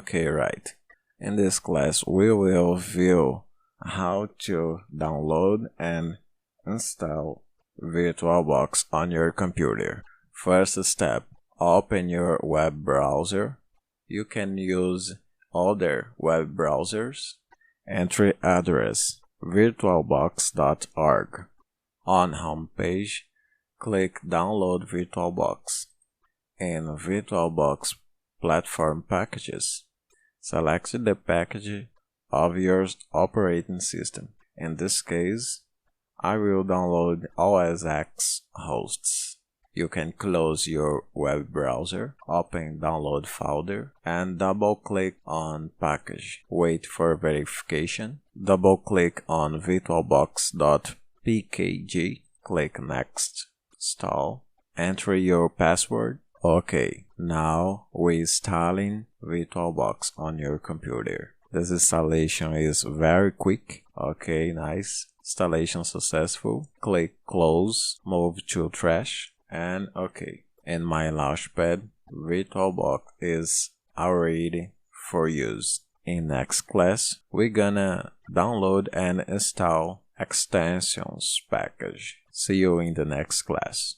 Okay, right. In this class, we will view how to download and install VirtualBox on your computer. First step, open your web browser. You can use other web browsers. Entry address virtualbox.org. On home page, click Download VirtualBox. In VirtualBox Platform Packages, select the package of your operating system. In this case, I will download OS X hosts. You can close your web browser, open Download folder, and double-click on Package. Wait for verification. Double-click on virtualbox.pkg. Click Next. Install. Enter your password. Okay, now we're installing VirtualBox on your computer. This installation is very quick. Okay, nice. Installation successful. Click Close, move to Trash, and okay. In my Launchpad, VirtualBox is already for use. In next class, we're gonna download and install extensions package. See you in the next class.